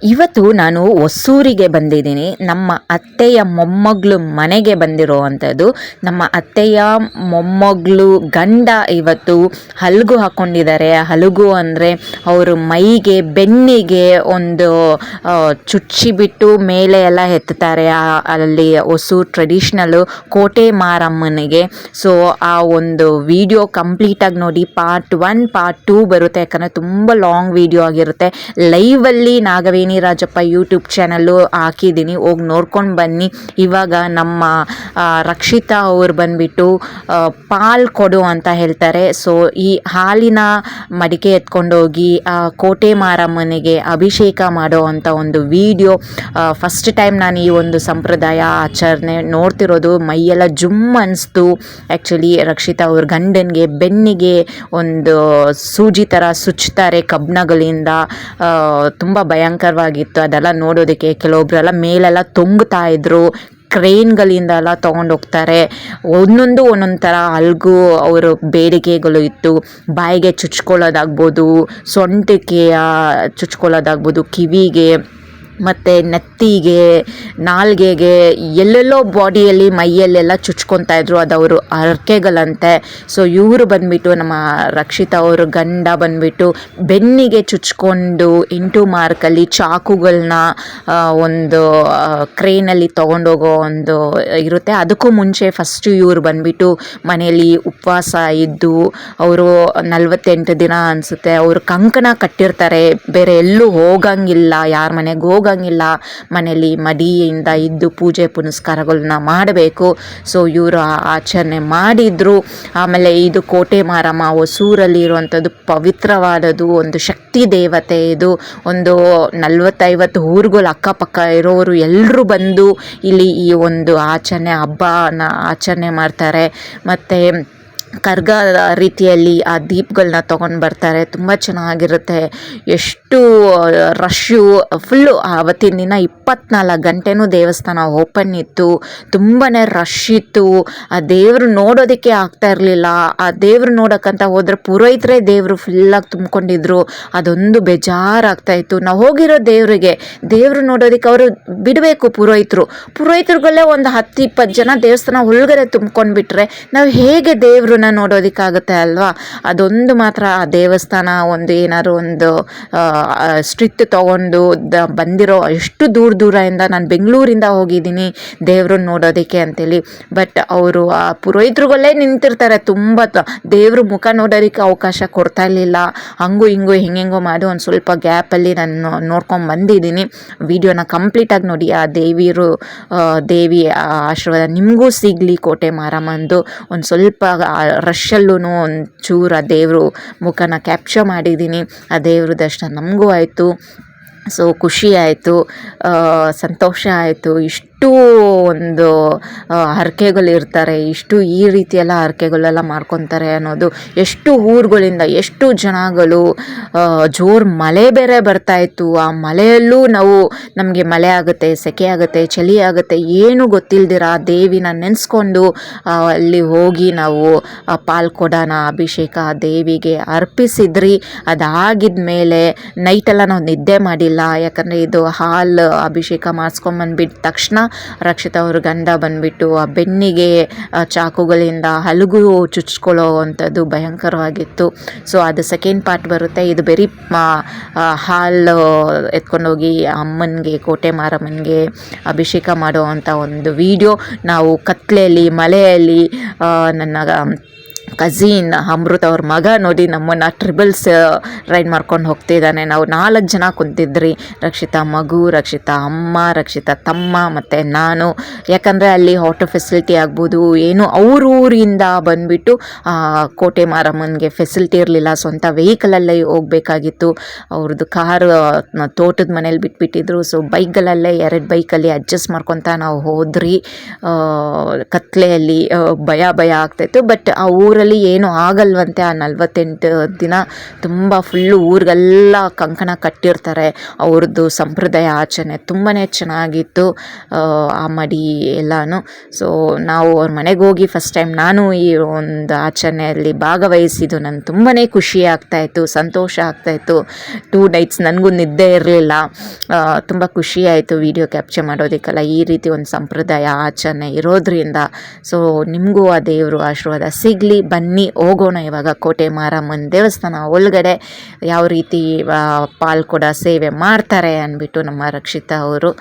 ಇವತ್ತು ನಾನು ಹೊಸೂರಿಗೆ ಬಂದಿದ್ದೀನಿ. ನಮ್ಮ ಅತ್ತೆಯ ಮೊಮ್ಮಗಳು ಮನೆಗೆ ಬಂದಿರುವಂಥದ್ದು. ನಮ್ಮ ಅತ್ತೆಯ ಮೊಮ್ಮಗಳು ಗಂಡ ಇವತ್ತು ಹಲಗು ಹಾಕ್ಕೊಂಡಿದ್ದಾರೆ. ಹಲಗು ಅಂದರೆ ಅವರು ಮೈಗೆ ಬೆನ್ನಿಗೆ ಒಂದು ಚುಚ್ಚಿಬಿಟ್ಟು ಮೇಲೆ ಎಲ್ಲ ಎತ್ತುತ್ತಾರೆ. ಅಲ್ಲಿ ಹೊಸೂರು ಟ್ರೆಡಿಷ್ನಲ್ಲು ಕೋಟೆ ಮಾರಮ್ಮನಿಗೆ. ಸೊ ಆ ಒಂದು ವಿಡಿಯೋ ಕಂಪ್ಲೀಟಾಗಿ ನೋಡಿ. ಪಾರ್ಟ್ 1 ಪಾರ್ಟ್ 2 ಬರುತ್ತೆ, ಯಾಕಂದರೆ ತುಂಬ ಲಾಂಗ್ ವಿಡಿಯೋ ಆಗಿರುತ್ತೆ. ಲೈವಲ್ಲಿ ನಾಗವೇಣಿ ರಾಜಪ್ಪ ಯೂಟ್ಯೂಬ್ ಚಾನಲ್ಲು ಹಾಕಿದ್ದೀನಿ, ಹೋಗಿ ನೋಡ್ಕೊಂಡು ಬನ್ನಿ. ಇವಾಗ ನಮ್ಮ ರಕ್ಷಿತಾ ಅವ್ರು ಬಂದುಬಿಟ್ಟು ಪಾಲ್ ಕೊಡು ಅಂತ ಹೇಳ್ತಾರೆ. ಸೊ ಈ ಹಾಲಿನ ಮಡಿಕೆ ಎತ್ಕೊಂಡೋಗಿ ಕೋಟೆ ಮಾರಮ್ಮನಿಗೆ ಅಭಿಷೇಕ ಮಾಡೋ ಅಂಥ ಒಂದು ವಿಡಿಯೋ ಫಸ್ಟ್ ಟೈಮ್ ನಾನು ಈ ಒಂದು ಸಂಪ್ರದಾಯ ಆಚರಣೆ ನೋಡ್ತಿರೋದು. ಮೈಯೆಲ್ಲ ಜುಮ್ ಅನಿಸ್ತು. ಆ್ಯಕ್ಚುಲಿ ರಕ್ಷಿತಾ ಅವ್ರ ಗಂಡನಿಗೆ ಬೆನ್ನಿಗೆ ಒಂದು ಸೂಜಿ ಥರ ಸುಚ್ತಾರೆ ಕಬ್ಬಿಣಗಳಿಂದ. ತುಂಬ ಭಯಂಕರವಾಗಿತ್ತು ಅದೆಲ್ಲ ನೋಡೋದಕ್ಕೆ. ಕೆಲವೊಬ್ಬರೆಲ್ಲ ಮೇಲೆಲ್ಲ ತೊಂಗ್ತಾ ಇದ್ರು, ಕ್ರೇನ್ಗಳಿಂದ ಎಲ್ಲ ತೊಗೊಂಡು ಹೋಗ್ತಾರೆ. ಒಂದೊಂದು ಒಂದೊಂದು ಥರ ಹಲ್ಗು ಅವರು ಬೇಡಿಕೆಗಳು ಇತ್ತು. ಬಾಯಿಗೆ ಚುಚ್ಕೊಳ್ಳೋದಾಗ್ಬೋದು, ಸೊಂಟಕ್ಕೆ ಚುಚ್ಕೊಳ್ಳೋದಾಗ್ಬೋದು, ಕಿವಿಗೆ ಮತ್ತು ನೆತ್ತಿಗೆ, ನಾಲ್ಗೆಗೆ, ಎಲ್ಲೆಲ್ಲೋ ಬಾಡಿಯಲ್ಲಿ ಮೈಯಲ್ಲೆಲ್ಲ ಚುಚ್ಕೊತಾಯಿದ್ರು. ಅದು ಅವರು ಹರಕೆಗಳಂತೆ. ಸೊ ಇವರು ಬಂದುಬಿಟ್ಟು ನಮ್ಮ ರಕ್ಷಿತಾ ಅವರು ಗಂಡ ಬಂದುಬಿಟ್ಟು ಬೆನ್ನಿಗೆ ಚುಚ್ಕೊಂಡು 8 ಮಾರ್ಕಲ್ಲಿ ಚಾಕುಗಳನ್ನ ಒಂದು ಕ್ರೇನಲ್ಲಿ ತೊಗೊಂಡೋಗೋ ಒಂದು ಇರುತ್ತೆ. ಅದಕ್ಕೂ ಮುಂಚೆ ಫಸ್ಟು ಇವರು ಬಂದುಬಿಟ್ಟು ಮನೆಯಲ್ಲಿ ಉಪವಾಸ ಇದ್ದು ಅವರು 48 ದಿನ ಅನಿಸುತ್ತೆ ಅವರು ಕಂಕಣ ಕಟ್ಟಿರ್ತಾರೆ. ಬೇರೆ ಎಲ್ಲೂ ಹೋಗಂಗಿಲ್ಲ, ಯಾರ ಮನೆಗೆ ಹೋಗಂಗಿಲ್ಲ, ಮನೆಯಲ್ಲಿ ಮಡಿಯಿಂದ ಇದ್ದು ಪೂಜೆ ಪುನಸ್ಕಾರಗಳನ್ನ ಮಾಡಬೇಕು. ಸೊ ಇವರು ಆಚರಣೆ ಮಾಡಿದರು. ಆಮೇಲೆ ಇದು ಕೋಟೆ ಮಾರಮ್ಮ ಹೊಸೂರಲ್ಲಿ ಇರುವಂಥದ್ದು ಪವಿತ್ರವಾದದ್ದು, ಒಂದು ಶಕ್ತಿ ದೇವತೆ. ಇದು ಒಂದು 40-50 ಊರುಗಳು ಅಕ್ಕಪಕ್ಕ ಇರೋರು ಎಲ್ಲರೂ ಬಂದು ಇಲ್ಲಿ ಈ ಒಂದು ಹಬ್ಬನ ಆಚರಣೆ ಮಾಡ್ತಾರೆ. ಮತ್ತು ಕರ್ಗ ರೀತಿಯಲ್ಲಿ ಆ ದೀಪಗಳನ್ನ ತೊಗೊಂಡು ಬರ್ತಾರೆ. ತುಂಬ ಚೆನ್ನಾಗಿರುತ್ತೆ. ಎಷ್ಟು ರಶ್ಶು ಫುಲ್ಲು ಆವತ್ತಿನ ದಿನ 24 ಗಂಟೆನೂ ದೇವಸ್ಥಾನ ಓಪನ್ ಇತ್ತು. ತುಂಬಾ ರಶ್ ಇತ್ತು. ಆ ದೇವರು ನೋಡೋದಕ್ಕೆ ಆಗ್ತಾ ಇರಲಿಲ್ಲ. ಆ ದೇವರು ನೋಡೋಕ್ಕಂತ ಹೋದರೆ ಪುರೋಹಿತರೇ ದೇವರು ಫುಲ್ಲಾಗಿ ತುಂಬಿಕೊಂಡಿದ್ರು. ಅದೊಂದು ಬೇಜಾರಾಗ್ತಾಯಿತ್ತು. ನಾವು ಹೋಗಿರೋ ದೇವರು ನೋಡೋದಕ್ಕೆ ಅವರು ಬಿಡಬೇಕು. ಪುರೋಹಿತರುಗಳೇ ಒಂದು 10-20 ಜನ ದೇವಸ್ಥಾನ ಒಳಗಡೆ ತುಂಬ್ಕೊಂಡು ಬಿಟ್ಟರೆ ನಾವು ಹೇಗೆ ದೇವರು ನೋಡೋದಕ್ಕಾಗುತ್ತೆ ಅಲ್ವಾ. ಅದೊಂದು ಮಾತ್ರ ಆ ದೇವಸ್ಥಾನ ಒಂದು ಏನಾದ್ರು ಒಂದು ಸ್ಟ್ರಿಕ್ಟ್ ತೊಗೊಂಡು ಬಂದಿರೋ ಎಷ್ಟು ದೂರದಿಂದ ನಾನು ಬೆಂಗಳೂರಿಂದ ಹೋಗಿದ್ದೀನಿ ದೇವ್ರನ್ನ ನೋಡೋದಕ್ಕೆ ಅಂತೇಳಿ. ಬಟ್ ಅವರು ಆ ಪುರೋಹಿತರುಗಳೇ ನಿಂತಿರ್ತಾರೆ. ತುಂಬ ದೇವ್ರ ಮುಖ ನೋಡೋದಕ್ಕೆ ಅವಕಾಶ ಕೊಡ್ತಾ ಇರಲಿಲ್ಲ. ಹಂಗೂ ಹಿಂಗೂ ಹೆಂಗೆಂಗೋ ಮಾಡಿ ಒಂದು ಸ್ವಲ್ಪ ಗ್ಯಾಪಲ್ಲಿ ನಾನು ನೋಡ್ಕೊಂಡು ಬಂದಿದ್ದೀನಿ. ವಿಡಿಯೋನ ಕಂಪ್ಲೀಟಾಗಿ ನೋಡಿ. ಆ ದೇವಿ ಆಶೀರ್ವಾದ ನಿಮಗೂ ಸಿಗಲಿ. ಕೋಟೆ ಮಾರಮ್ಮಂದು ಒಂದು ಸ್ವಲ್ಪ ರಶ್ಶಲ್ಲೂ ಒಂಚೂರು ಆ ದೇವರು ಮುಖನ ಕ್ಯಾಪ್ಚರ್ ಮಾಡಿದ್ದೀನಿ. ಆ ದೇವ್ರ ದರ್ಶನ ನಮಗೂ ಆಯಿತು. ಸೊ ಖುಷಿ ಆಯಿತು, ಸಂತೋಷ ಆಯಿತು. ಇಷ್ಟು ಒಂದು ಹರಕೆಗಳಿರ್ತಾರೆ, ಇಷ್ಟು ಈ ರೀತಿಯೆಲ್ಲ ಹರಕೆಗಳೆಲ್ಲ ಮಾಡ್ಕೊತಾರೆ ಅನ್ನೋದು. ಎಷ್ಟು ಊರುಗಳಿಂದ ಎಷ್ಟು ಜನಗಳು. ಜೋರು ಮಳೆ ಬೇರೆ ಬರ್ತಾಯಿತ್ತು. ಆ ಮಳೆಯಲ್ಲೂ ನಮಗೆ ಮಳೆ ಆಗುತ್ತೆ, ಸೆಕೆ ಆಗುತ್ತೆ, ಚಳಿ ಆಗುತ್ತೆ, ಏನೂ ಗೊತ್ತಿಲ್ದಿರ ದೇವಿನ ನೆನೆಸ್ಕೊಂಡು ಅಲ್ಲಿ ಹೋಗಿ ನಾವು ಪಾಲ್ಕೊಡೋಣ ಅಭಿಷೇಕ ದೇವಿಗೆ ಅರ್ಪಿಸಿದ್ರಿ. ಅದಾಗಿದ ಮೇಲೆ ನೈಟೆಲ್ಲ ನಾವು ನಿದ್ದೆ ಮಾಡಿಲ್ಲ. ಯಾಕಂದರೆ ಇದು ಹಾಲು ಅಭಿಷೇಕ ಮಾಡಿಸ್ಕೊಂಬಂದ್ಬಿಟ್ಟ ತಕ್ಷಣ ರಕ್ಷಿತಾ ಅವ್ರ ಗಂಡ ಬಂದುಬಿಟ್ಟು ಆ ಬೆನ್ನಿಗೆ ಚಾಕುಗಳಿಂದ ಹಲಗು ಚುಚ್ಕೊಳ್ಳೋ ಅಂಥದ್ದು ಭಯಂಕರವಾಗಿತ್ತು. ಸೊ ಅದು ಸೆಕೆಂಡ್ ಪಾರ್ಟ್ ಬರುತ್ತೆ. ಇದು ಬರೀ ಹಾಲು ಎತ್ಕೊಂಡೋಗಿ ಅಮ್ಮನಿಗೆ ಕೋಟೆ ಮಾರಮ್ಮನಿಗೆ ಅಭಿಷೇಕ ಮಾಡೋ ಅಂಥ ಒಂದು ವಿಡಿಯೋ. ನಾವು ಕತ್ಲೆಯಲ್ಲಿ ಮಳೆಯಲ್ಲಿ ನನ್ನ ಕಝಿನ್ ಅಮೃತ ಅವ್ರ ಮಗ ನೋಡಿ ನಮ್ಮನ್ನು ಟ್ರಿಬಲ್ಸ್ ರೈಡ್ ಮಾಡ್ಕೊಂಡು ಹೋಗ್ತಿದ್ದಾನೆ. ನಾವು 4 ಜನ ಕುಂತಿದ್ರಿ. ರಕ್ಷಿತಾ ಮಗು, ರಕ್ಷಿತಾ ಅಮ್ಮ, ರಕ್ಷಿತಾ ತಮ್ಮ ಮತ್ತು ನಾನು. ಯಾಕಂದರೆ ಅಲ್ಲಿ ಆಟೋ ಫೆಸಿಲಿಟಿ ಆಗ್ಬೋದು ಏನು ಊರಿಂದ ಬಂದುಬಿಟ್ಟು ಕೋಟೆ ಮಾರಮ್ಮನಿಗೆ ಫೆಸಿಲಿಟಿ ಇರಲಿಲ್ಲ. ಸ್ವಂತ ವೆಹಿಕಲಲ್ಲೇ ಹೋಗಬೇಕಾಗಿತ್ತು. ಅವ್ರದ್ದು ಕಾರು ತೋಟದ ಮನೇಲಿ ಬಿಟ್ಬಿಟ್ಟಿದ್ರು. ಸೊ ಬೈಕ್ಗಳಲ್ಲೇ 2 ಬೈಕಲ್ಲಿ ಅಡ್ಜಸ್ಟ್ ಮಾಡ್ಕೊತ ನಾವು ಹೋದ್ರಿ. ಕತ್ಲೆಯಲ್ಲಿ ಭಯ ಆಗ್ತಾಯಿತ್ತು. ಬಟ್ ಆ ಊರಲ್ಲಿ ಅದರಲ್ಲಿ ಏನು ಆಗಲ್ವಂತೆ. ಆ 48 ದಿನ ತುಂಬ ಫುಲ್ಲು ಊರಿಗೆಲ್ಲ ಕಂಕಣ ಕಟ್ಟಿರ್ತಾರೆ. ಅವ್ರದ್ದು ಸಂಪ್ರದಾಯ ಆಚರಣೆ ತುಂಬಾ ಚೆನ್ನಾಗಿತ್ತು, ಆ ಮಡಿ ಎಲ್ಲನೂ. ಸೊ ನಾವು ಅವ್ರ ಮನೆಗೆ ಹೋಗಿ ಫಸ್ಟ್ ಟೈಮ್ ನಾನು ಈ ಒಂದು ಆಚರಣೆಯಲ್ಲಿ ಭಾಗವಹಿಸಿದ್ದು ನನಗೆ ತುಂಬಾ ಖುಷಿ ಆಗ್ತಾಯಿತ್ತು, ಸಂತೋಷ ಆಗ್ತಾಯಿತ್ತು. 2 ನೈಟ್ಸ್ ನನಗೂ ನಿದ್ದೆ ಇರಲಿಲ್ಲ. ತುಂಬ ಖುಷಿ ಆಯಿತು ವಿಡಿಯೋ ಕ್ಯಾಪ್ಚರ್ ಮಾಡೋದಕ್ಕೆಲ್ಲ. ಈ ರೀತಿ ಒಂದು ಸಂಪ್ರದಾಯ ಆಚರಣೆ ಇರೋದ್ರಿಂದ ಸೊ ನಿಮಗೂ ಆ ದೇವರು ಆಶೀರ್ವಾದ ಸಿಗಲಿ. ಬನ್ನಿ ಹೋಗೋಣ ಇವಾಗ ಕೋಟೆ ಮಾರಮ್ಮನ ದೇವಸ್ಥಾನ ಒಳಗಡೆ ಯಾವ ರೀತಿ ಪಾಲ್ಕೊಡ ಸೇವೆ ಮಾಡ್ತಾರೆ ಅಂದ್ಬಿಟ್ಟು ನಮ್ಮ ರಕ್ಷಿತಾ ಅವರು.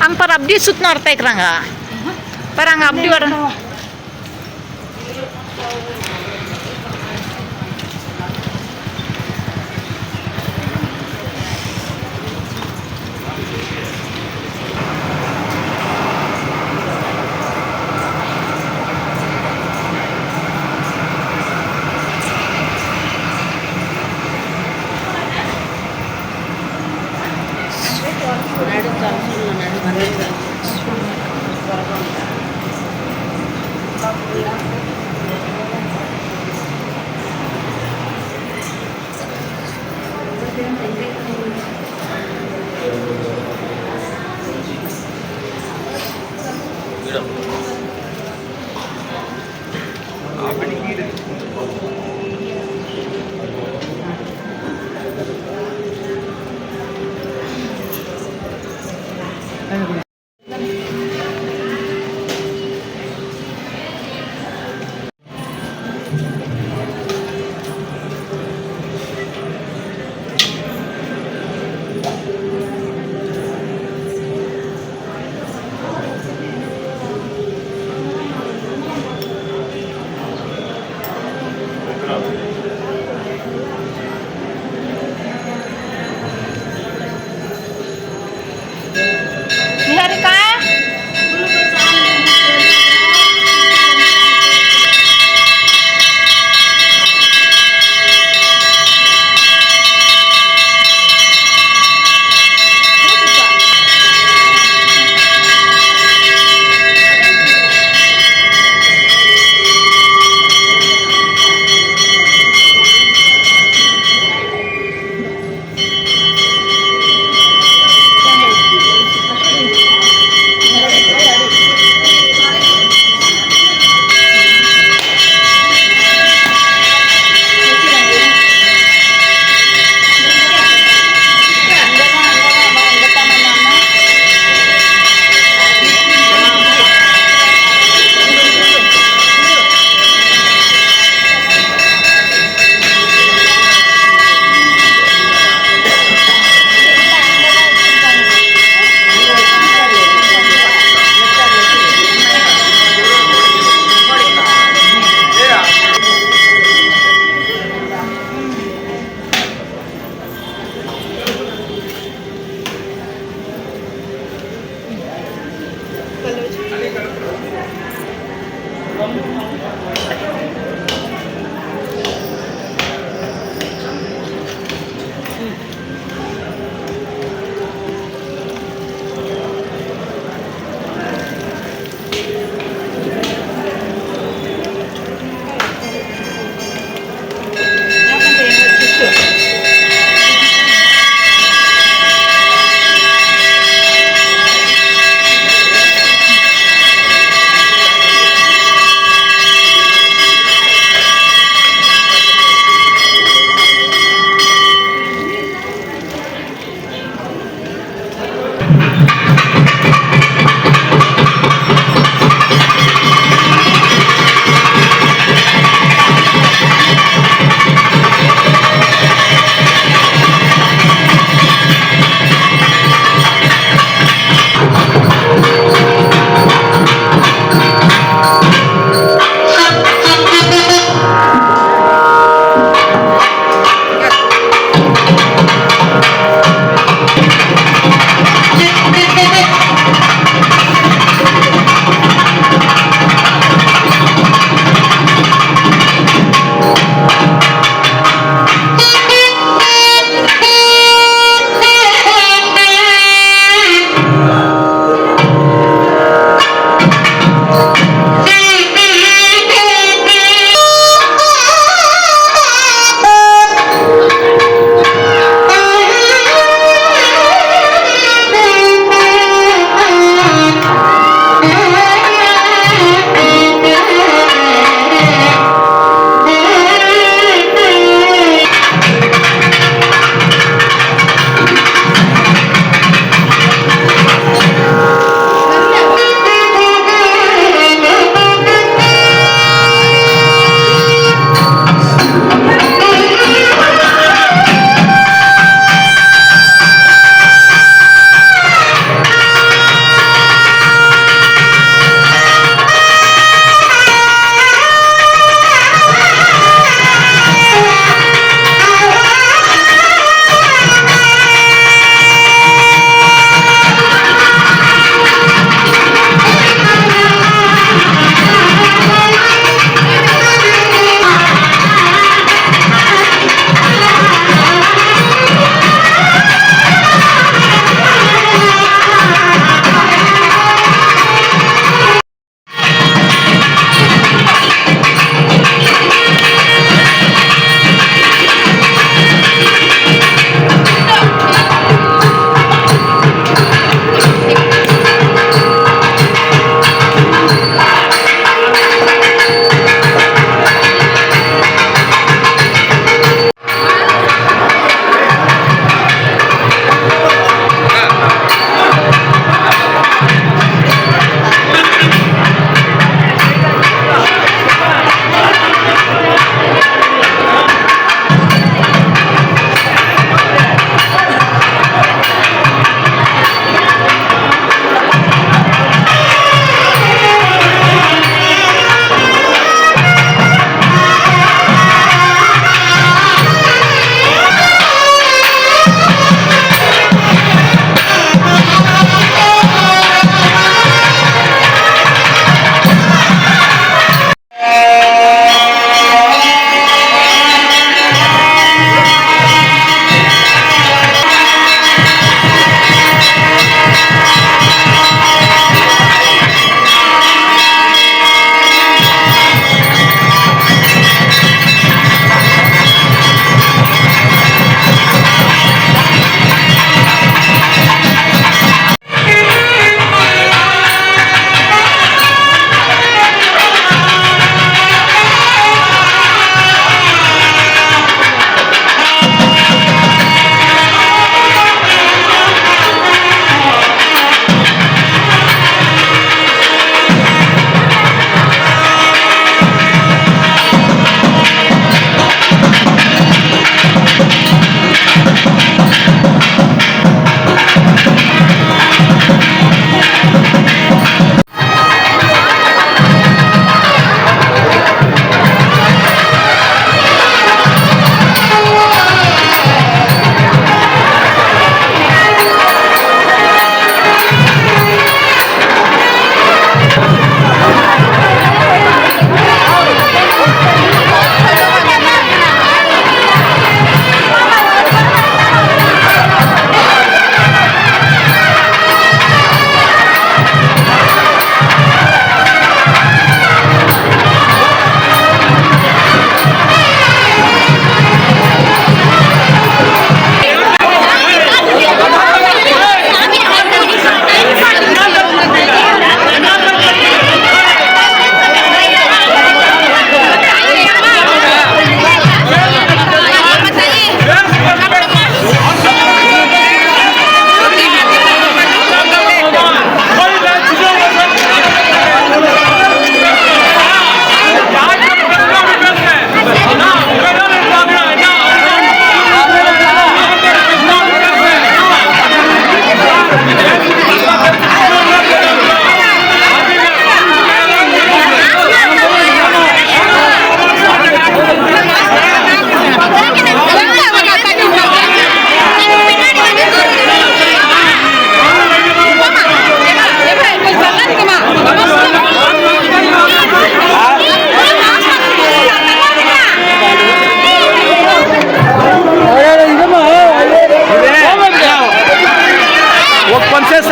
Ang parabdi sut norte kranga. Parang abdi war.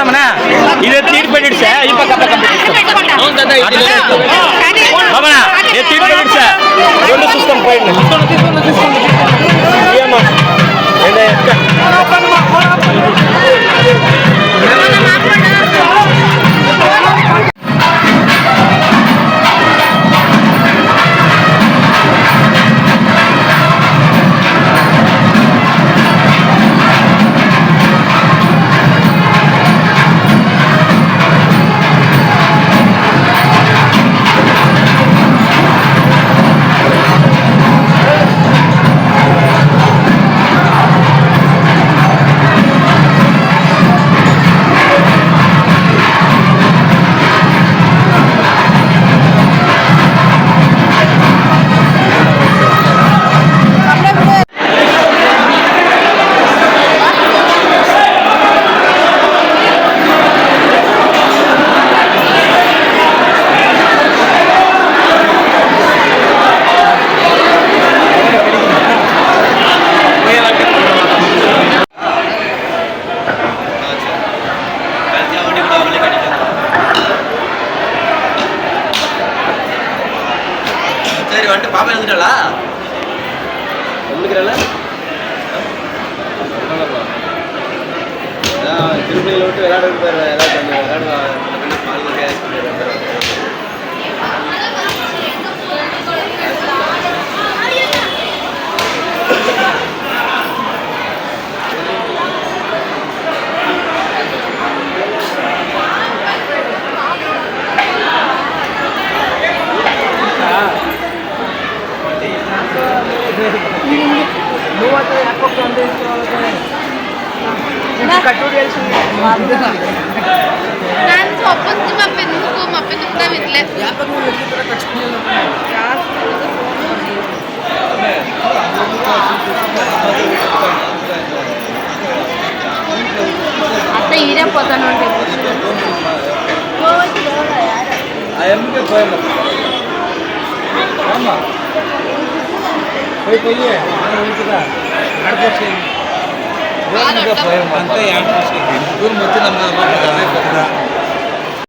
mana? Ini tir pedit saya, ini pakai apa? Mana? Ini tir pedit saya. Dulu sistem point. Iya mah. Ini. சரி வந்துட்டு பாப்பா எழுந்துட்டாளா எழுந்துக்கிறாள திருப்பதியில் விட்டு விளையாடுறது பேர் ஏதாவது விளையாடுவா ನಾನು ಒಪ್ಪಂದು ಮಪ್ಪೆಂದು ಬಿಡ್ಲೆ ಅತ್ತ ಈರೇ ಪೋತ ನೋಡಿ ಅಂತ 2 ವರ್ಷ ಇವ್ರು ಮತ್ತೆ ನಮ್ಮ